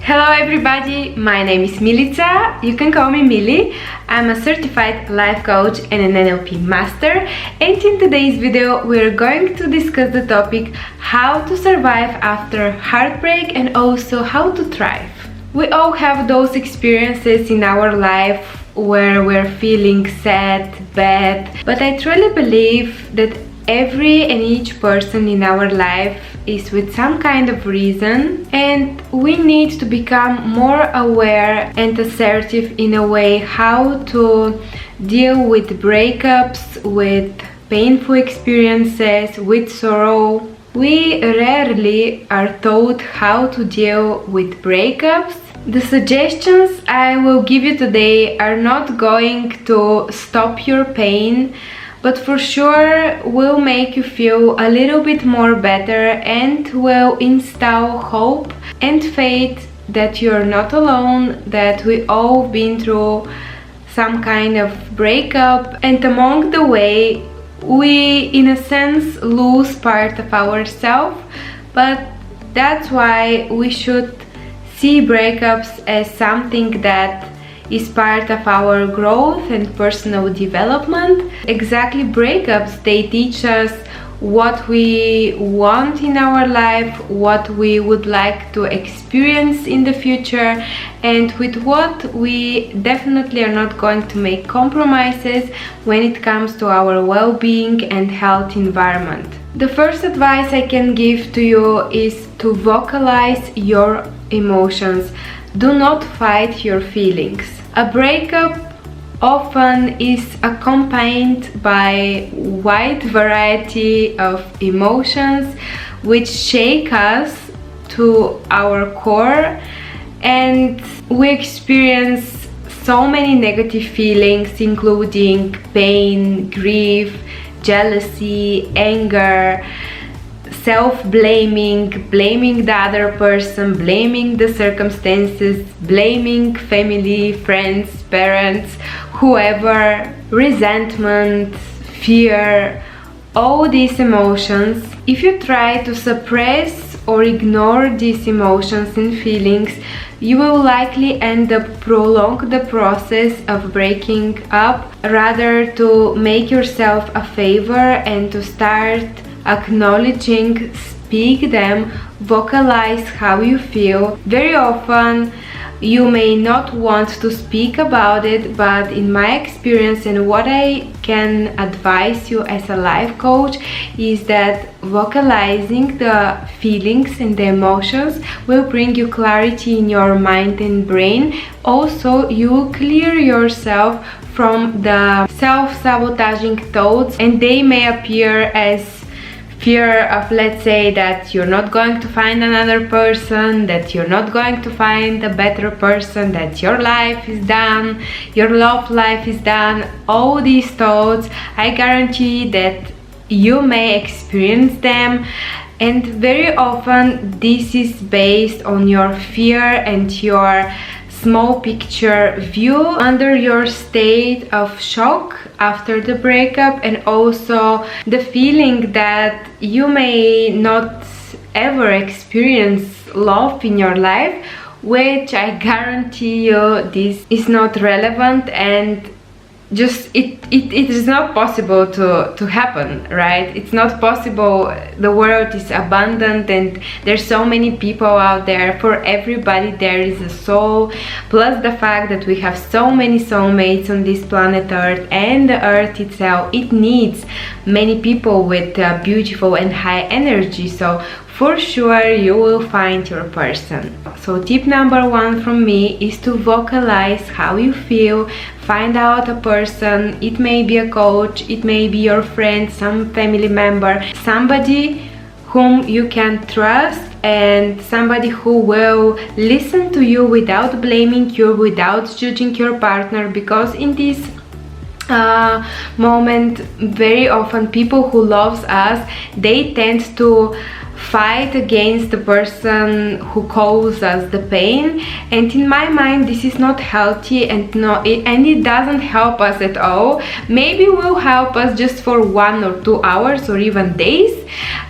Hello everybody, my name is Militsa, you can call me Millie. I'm a certified life coach and an NLP master, and in today's video we're going to discuss the topic how to survive after heartbreak and also how to thrive. We all have those experiences in our life where we're feeling sad, bad, but I truly believe that every and each person in our life is with some kind of reason, and we need to become more aware and assertive in a way how to deal with breakups, with painful experiences, with sorrow. We rarely are taught how to deal with breakups. The suggestions I will give you today are not going to stop your pain, but for sure will make you feel a little bit more better and will instill hope and faith that you're not alone, that we all been through some kind of breakup, and along the way we in a sense lose part of ourselves, but that's why we should see breakups as something that is part of our growth and personal development. Exactly, breakups, they teach us what we want in our life, what we would like to experience in the future, and with what we definitely are not going to make compromises when it comes to our well-being and health environment. The first advice I can give to you is to vocalize your emotions. Do not fight your feelings. A breakup often is accompanied by wide variety of emotions which shake us to our core, and we experience so many negative feelings including pain, grief, jealousy, anger, self-blaming, blaming the other person, blaming the circumstances, blaming family, friends, parents, whoever, resentment, fear, all these emotions. If you try to suppress or ignore these emotions and feelings, you will likely end up prolong the process of breaking up rather to make yourself a favor and to start acknowledging, speak them, vocalize how you feel. Very often you may not want to speak about it, but in my experience and what I can advise you as a life coach is that vocalizing the feelings and the emotions will bring you clarity in your mind and brain. Also, you will clear yourself from the self-sabotaging thoughts, and they may appear as fear of, let's say, that you're not going to find another person, that you're not going to find a better person, that your life is done, your love life is done. All these thoughts, I guarantee that you may experience them, and very often this is based on your fear and your small picture view under your state of shock after the breakup, and also the feeling that you may not ever experience love in your life, which I guarantee you this is not relevant, and just it is not possible to happen, right? It's not possible. The world is abundant and there's so many people out there. For everybody there is a soul, plus the fact that we have so many soulmates on this planet Earth, and the Earth itself, it needs many people with beautiful and high energy. So for sure you will find your person. So tip number one from me is to vocalize how you feel. Find out a person. It may be a coach, it may be your friend, some family member, somebody whom you can trust, and somebody who will listen to you without blaming you, without judging your partner, because in this moment very often people who loves us, they tend to fight against the person who causes us the pain, and in my mind this is not healthy, and it doesn't help us at all. Maybe will help us just for 1 or 2 hours or even days,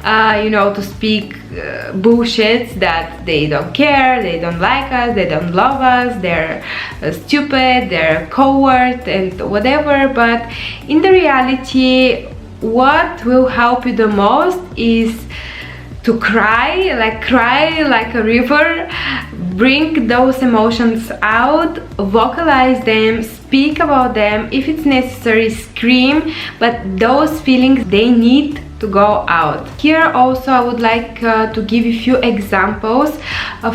to speak bullshits that they don't care, they don't like us, they don't love us, they're stupid, they're coward and whatever. But in the reality, what will help you the most is to cry like a river. Bring those emotions out, vocalize them, speak about them. If it's necessary, scream, but those feelings, they need to go out. Here also I would like to give you a few examples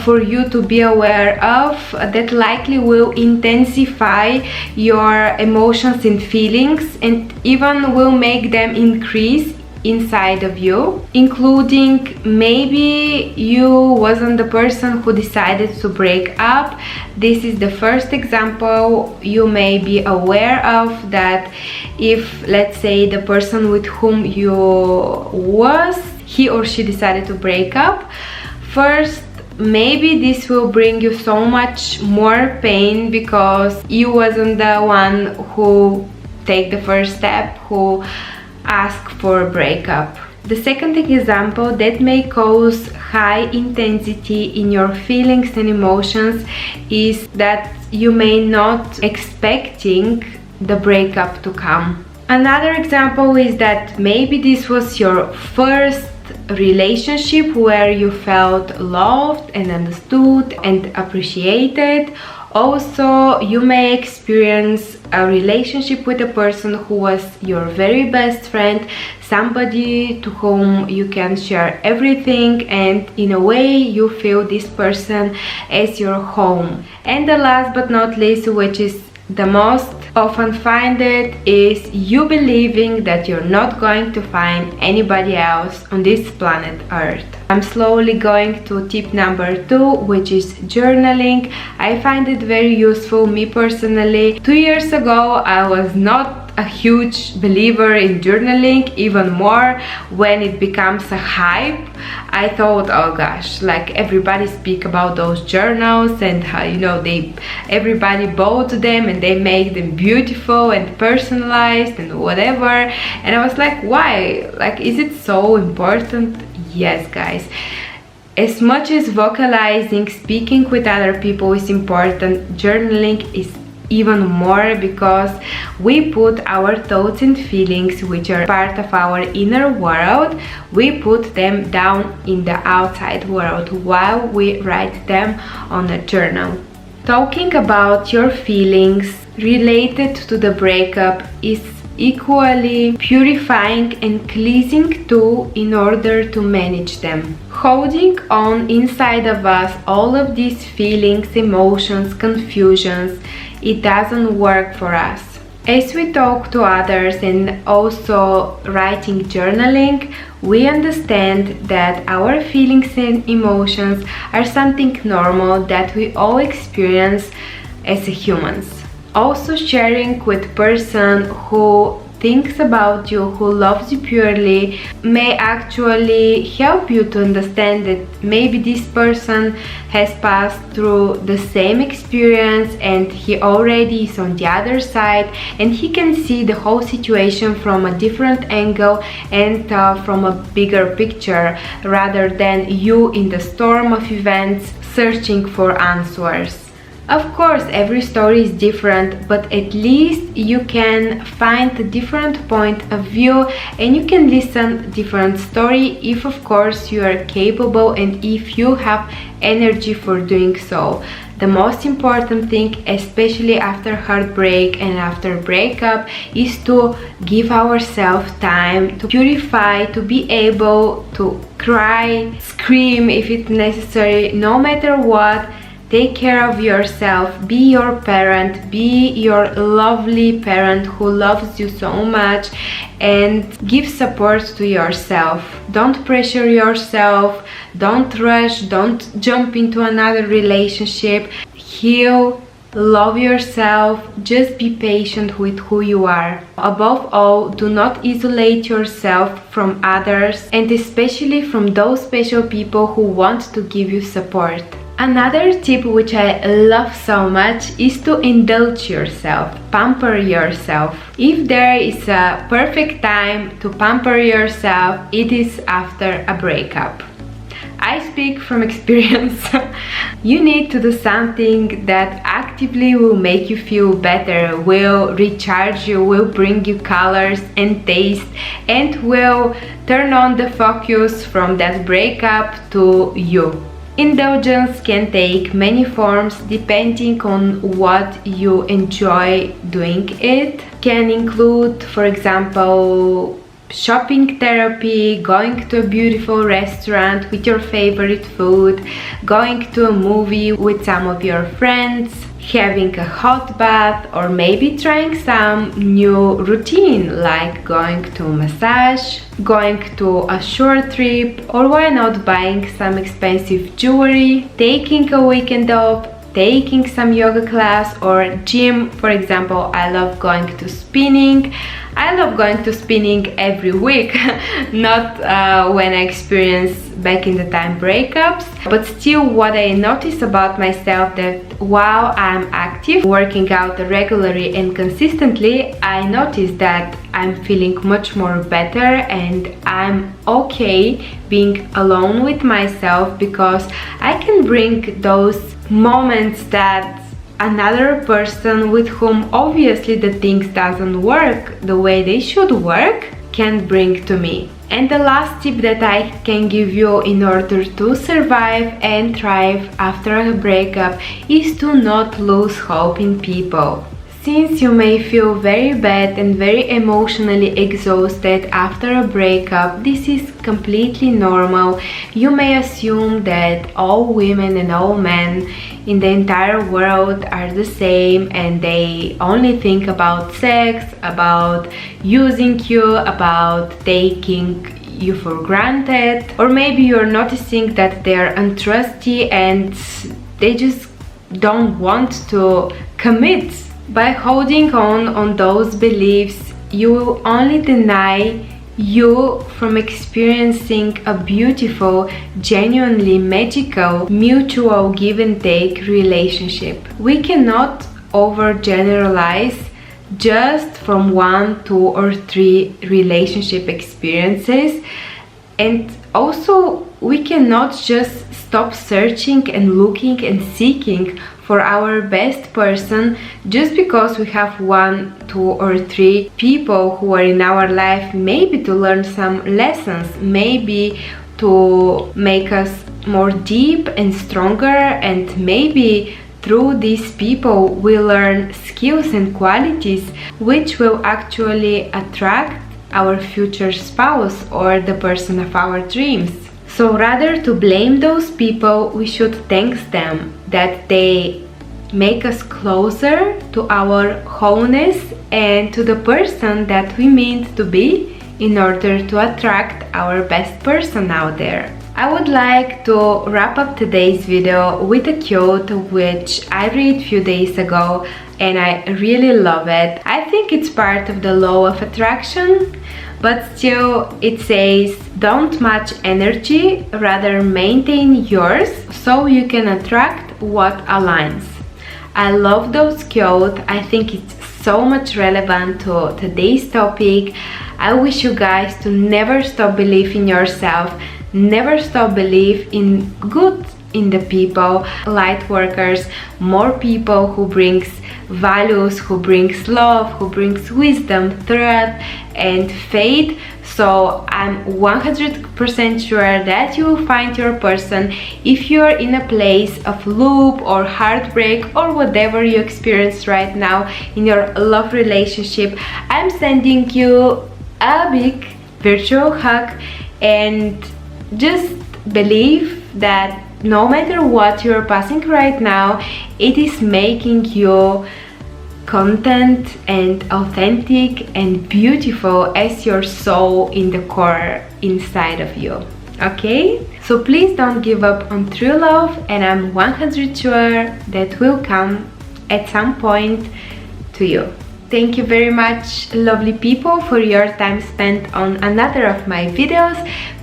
for you to be aware of that likely will intensify your emotions and feelings, and even will make them increase inside of you, including maybe you wasn't the person who decided to break up. This is the first example you may be aware of, that if, let's say, the person with whom you was, he or she decided to break up, first maybe this will bring you so much more pain because you wasn't the one who take the first step, who ask for a breakup. The second example that may cause high intensity in your feelings and emotions is that you may not expecting the breakup to come. Another example is that maybe this was your first relationship where you felt loved and understood and appreciated. Also, you may experience a relationship with a person who was your very best friend, somebody to whom you can share everything, and in a way you feel this person as your home. And the last but not least, which is the most often find it, is you believing that you're not going to find anybody else on this planet Earth. I'm slowly going to tip number 2, which is journaling. I find it very useful, me personally. 2 years ago I was not a huge believer in journaling, even more when it becomes a hype. I thought, oh gosh, like everybody speak about those journals and how, you know, everybody bought them and they make them beautiful and personalized and whatever. And I was like, why? Like, is it so important? Yes, guys. As much as vocalizing, speaking with other people is important, journaling is even more, because we put our thoughts and feelings, which are part of our inner world, we put them down in the outside world while we write them on a journal. Talking about your feelings related to the breakup is equally purifying and cleansing too, in order to manage them. Holding on inside of us all of these feelings, emotions, confusions, it doesn't work for us. As we talk to others and also writing, journaling, we understand that our feelings and emotions are something normal that we all experience as humans. Also, sharing with person who thinks about you, who loves you purely, may actually help you to understand that maybe this person has passed through the same experience and he already is on the other side, and he can see the whole situation from a different angle and from a bigger picture, rather than you in the storm of events searching for answers. Of course, every story is different, but at least you can find a different point of view and you can listen different story, if of course you are capable and if you have energy for doing so. The most important thing, especially after heartbreak and after breakup, is to give ourselves time to purify, to be able to cry, scream if it's necessary, no matter what. Take care of yourself, be your parent, be your lovely parent who loves you so much, and give support to yourself. Don't pressure yourself, don't rush, don't jump into another relationship. Heal, love yourself, just be patient with who you are. Above all, do not isolate yourself from others, and especially from those special people who want to give you support. Another tip which I love so much is to indulge yourself, pamper yourself. If there is a perfect time to pamper yourself, it is after a breakup. I speak from experience. You need to do something that actively will make you feel better, will recharge you, will bring you colors and taste, and will turn on the focus from that breakup to you. Indulgence can take many forms depending on what you enjoy doing. It can include, for example, shopping therapy, going to a beautiful restaurant with your favorite food, going to a movie with some of your friends, having a hot bath, or maybe trying some new routine like going to a massage, going to a short trip, or why not buying some expensive jewelry, taking a weekend off, taking some yoga class or gym. For example, I love going to spinning. I love going to spinning every week, not when I experience back in the time breakups, but still what I notice about myself that while I'm active, working out regularly and consistently, I notice that I'm feeling much more better and I'm okay being alone with myself, because I can bring those moments that another person with whom obviously the things doesn't work the way they should work can bring to me. And the last tip that I can give you in order to survive and thrive after a breakup is to not lose hope in people. Since you may feel very bad and very emotionally exhausted after a breakup, this is completely normal. You may assume that all women and all men in the entire world are the same and they only think about sex, about using you, about taking you for granted. Or maybe you're noticing that they're untrustworthy and they just don't want to commit. By holding on those beliefs, you will only deny you from experiencing a beautiful, genuinely magical, mutual give and take relationship. We cannot overgeneralize just from 1, 2, or 3 relationship experiences, and also we cannot just stop searching and looking and seeking for our best person just because we have 1, 2, or 3 people who are in our life, maybe to learn some lessons, maybe to make us more deep and stronger, and maybe through these people we learn skills and qualities which will actually attract our future spouse or the person of our dreams. So rather to blame those people, we should thank them that they make us closer to our wholeness and to the person that we meant to be in order to attract our best person out there. I would like to wrap up today's video with a quote which I read a few days ago and I really love it. I think it's part of the law of attraction, but still it says, don't match energy, rather maintain yours so you can attract what aligns. I love those quotes. I think it's so much relevant to today's topic. I wish you guys to never stop believing in yourself, never stop believe in good in the people, light workers, more people who brings values, who brings love, who brings wisdom, truth and faith. So I'm 100% sure that you will find your person if you're in a place of loop or heartbreak or whatever you experience right now in your love relationship. I'm sending you a big virtual hug and just believe that no matter what you're passing right now, it is making you content and authentic and beautiful as your soul in the core inside of you. Okay? So please don't give up on true love, and I'm 100% sure that will come at some point to you. Thank you very much, lovely people, for your time spent on another of my videos.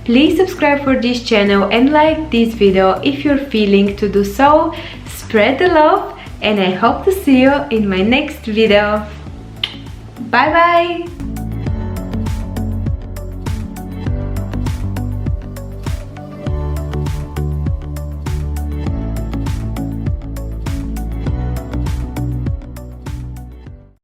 Please subscribe for this channel and like this video if you're feeling to do so. Spread the love, and I hope to see you in my next video. Bye bye!